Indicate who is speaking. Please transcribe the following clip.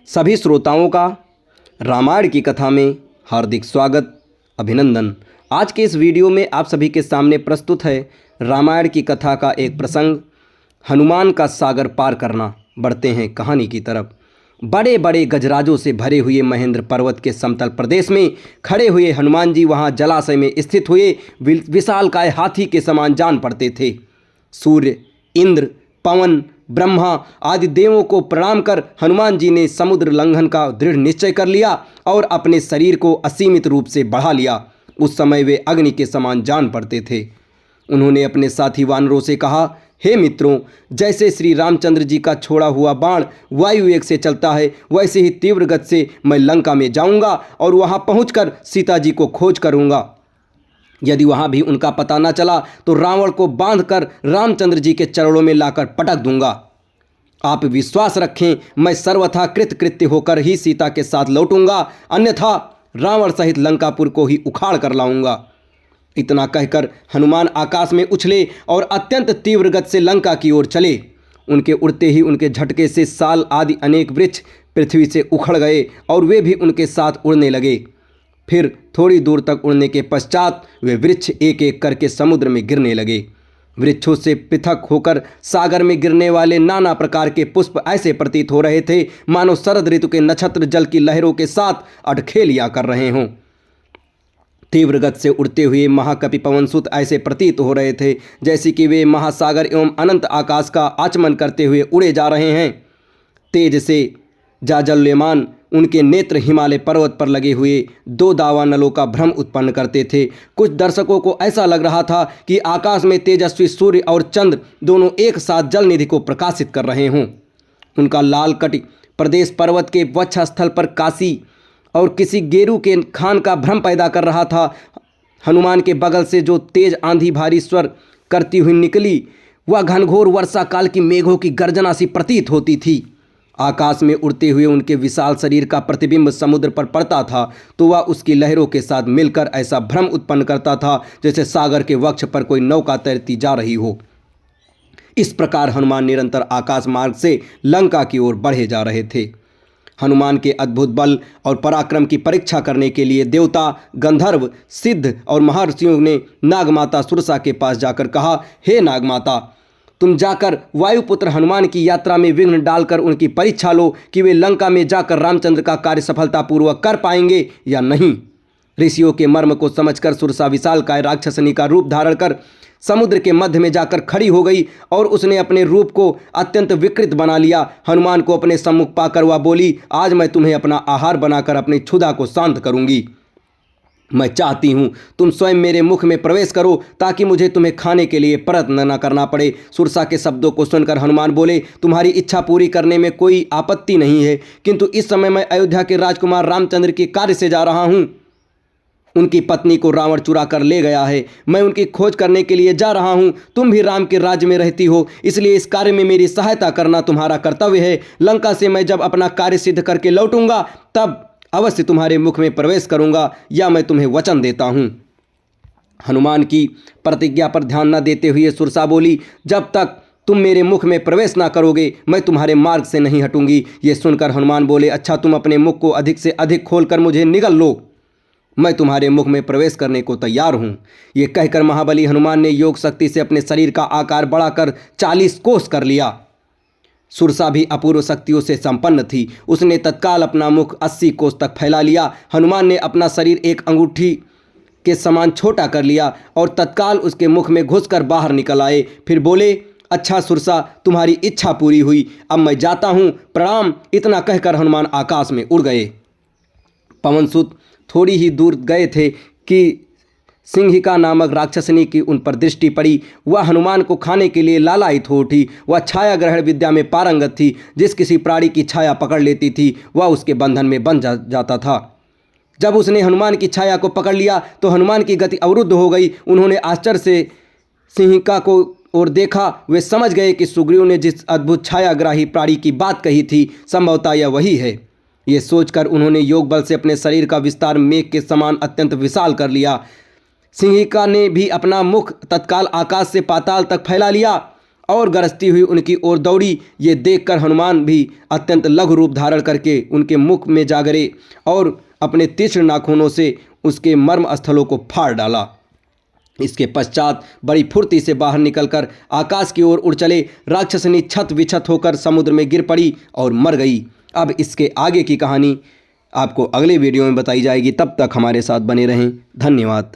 Speaker 1: सभी श्रोताओं का रामायण की कथा में हार्दिक स्वागत, अभिनंदन। आज के इस वीडियो में आप सभी के सामने प्रस्तुत है रामायण की कथा का एक प्रसंग, हनुमान का सागर पार करना। बढ़ते हैं कहानी की तरफ। बड़े बड़े गजराजों से भरे हुए महेंद्र पर्वत के समतल प्रदेश में खड़े हुए हनुमान जी वहाँ जलाशय में स्थित हुए विशालकाय हाथी के समान जान पड़ते थे। सूर्य, इंद्र, पवन, ब्रह्मा आदि देवों को प्रणाम कर हनुमान जी ने समुद्र लंघन का दृढ़ निश्चय कर लिया और अपने शरीर को असीमित रूप से बढ़ा लिया। उस समय वे अग्नि के समान जान पड़ते थे। उन्होंने अपने साथी वानरों से कहा, हे मित्रों, जैसे श्री रामचंद्र जी का छोड़ा हुआ बाण वायु वेग से चलता है, वैसे ही तीव्र गति से मैं लंका में जाऊंगा और वहां पहुंचकर सीता जी को खोज करूंगा। यदि वहां भी उनका पता न चला तो रावण को बांधकर रामचंद्र जी के चरणों में लाकर पटक दूंगा। आप विश्वास रखें, मैं सर्वथा कृतकृत्य होकर ही सीता के साथ लौटूंगा, अन्यथा रावण सहित लंकापुर को ही उखाड़ कर लाऊंगा। इतना कहकर हनुमान आकाश में उछले और अत्यंत तीव्र गति से लंका की ओर चले। उनके उड़ते ही उनके झटके से साल आदि अनेक वृक्ष पृथ्वी से उखड़ गए और वे भी उनके साथ उड़ने लगे। फिर थोड़ी दूर तक उड़ने के पश्चात वे वृक्ष एक एक करके समुद्र में गिरने लगे। वृक्षों से पृथक होकर सागर में गिरने वाले नाना प्रकार के पुष्प ऐसे प्रतीत हो रहे थे मानो शरद ऋतु के नक्षत्र जल की लहरों के साथ अटखेलिया कर रहे हों। तीव्र गति से उड़ते हुए महाकपि पवनसुत ऐसे प्रतीत हो रहे थे जैसे कि वे महासागर एवं अनंत आकाश का आचमन करते हुए उड़े जा रहे हैं। तेज से जाजल्यमान उनके नेत्र हिमालय पर्वत पर लगे हुए दो दावानलों का भ्रम उत्पन्न करते थे। कुछ दर्शकों को ऐसा लग रहा था कि आकाश में तेजस्वी सूर्य और चंद्र दोनों एक साथ जल निधि को प्रकाशित कर रहे हों। उनका लाल कटि प्रदेश पर्वत के वक्षस्थल पर काशी और किसी गेरू के खान का भ्रम पैदा कर रहा था। हनुमान के बगल से जो तेज आंधी भारी स्वर करती हुई निकली, वह घनघोर वर्षा काल की मेघों की गर्जना सी प्रतीत होती थी। आकाश में उड़ते हुए उनके विशाल शरीर का प्रतिबिंब समुद्र पर पड़ता था तो वह उसकी लहरों के साथ मिलकर ऐसा भ्रम उत्पन्न करता था जैसे सागर के वक्ष पर कोई नौका तैरती जा रही हो। इस प्रकार हनुमान निरंतर आकाश मार्ग से लंका की ओर बढ़े जा रहे थे। हनुमान के अद्भुत बल और पराक्रम की परीक्षा करने के लिए देवता, गंधर्व, सिद्ध और महर्षियों ने नागमाता सुरसा के पास जाकर कहा, हे नागमाता, तुम जाकर वायुपुत्र हनुमान की यात्रा में विघ्न डालकर उनकी परीक्षा लो कि वे लंका में जाकर रामचंद्र का कार्य सफलतापूर्वक कर पाएंगे या नहीं। ऋषियों के मर्म को समझकर सुरसा विशालकाय राक्षसनी का रूप धारण कर समुद्र के मध्य में जाकर खड़ी हो गई और उसने अपने रूप को अत्यंत विकृत बना लिया। हनुमान को अपने सम्मुख पाकर वह बोली, आज मैं तुम्हें अपना आहार बनाकर अपनी क्षुधा को शांत करूंगी। मैं चाहती हूँ तुम स्वयं मेरे मुख में प्रवेश करो ताकि मुझे तुम्हें खाने के लिए प्रयत्न न करना पड़े। सुरसा के शब्दों को सुनकर हनुमान बोले, तुम्हारी इच्छा पूरी करने में कोई आपत्ति नहीं है, किंतु इस समय मैं अयोध्या के राजकुमार रामचंद्र के कार्य से जा रहा हूँ। उनकी पत्नी को रावण चुरा कर ले गया है। मैं उनकी खोज करने के लिए जा रहा हूँ। तुम भी राम के राज्य में रहती हो, इसलिए इस कार्य में मेरी सहायता करना तुम्हारा कर्तव्य है। लंका से मैं जब अपना कार्य सिद्ध करके लौटूंगा तब अवश्य तुम्हारे मुख में प्रवेश करूंगा, या मैं तुम्हें वचन देता हूं। हनुमान की प्रतिज्ञा पर ध्यान न देते हुए सुरसा बोली, जब तक तुम मेरे मुख में प्रवेश ना करोगे मैं तुम्हारे मार्ग से नहीं हटूंगी। ये सुनकर हनुमान बोले, अच्छा, तुम अपने मुख को अधिक से अधिक खोलकर मुझे निगल लो, मैं तुम्हारे मुख में प्रवेश करने को तैयार हूं। ये कहकर महाबली हनुमान ने योग शक्ति से अपने शरीर का आकार बढ़ाकर 40 कोस कर लिया। सुरसा भी अपूर्व शक्तियों से संपन्न थी। उसने तत्काल अपना मुख 80 कोस तक फैला लिया। हनुमान ने अपना शरीर एक अंगूठी के समान छोटा कर लिया और तत्काल उसके मुख में घुसकर बाहर निकल आए। फिर बोले, अच्छा सुरसा, तुम्हारी इच्छा पूरी हुई, अब मैं जाता हूँ, प्रणाम। इतना कहकर हनुमान आकाश में उड़ गए। पवनसुत थोड़ी ही दूर गए थे कि सिंहिका नामक राक्षसनी की उन पर दृष्टि पड़ी। वह हनुमान को खाने के लिए लालायित हो उठी। वह छाया ग्रहण विद्या में पारंगत थी। जिस किसी प्राणी की छाया पकड़ लेती थी वह उसके बंधन में बंध जाता था। जब उसने हनुमान की छाया को पकड़ लिया तो हनुमान की गति अवरुद्ध हो गई। उन्होंने आश्चर्य से सिंहिका को और देखा। वे समझ गए कि सुग्रीव ने जिस अद्भुत छायाग्राही प्राणी की बात कही थी संभवतः यह वही है। ये सोचकर उन्होंने योग बल से अपने शरीर का विस्तार मेघ के समान अत्यंत विशाल कर लिया। सिंहिका ने भी अपना मुख तत्काल आकाश से पाताल तक फैला लिया और गरजती हुई उनकी ओर दौड़ी। ये देखकर हनुमान भी अत्यंत लघु रूप धारण करके उनके मुख में जा गिरे और अपने तीक्ष्ण नाखूनों से उसके मर्म स्थलों को फाड़ डाला। इसके पश्चात बड़ी फुर्ती से बाहर निकलकर आकाश की ओर उड़ चले। राक्षसनी छत विछत होकर समुद्र में गिर पड़ी और मर गई। अब इसके आगे की कहानी आपको अगले वीडियो में बताई जाएगी। तब तक हमारे साथ बने रहें। धन्यवाद।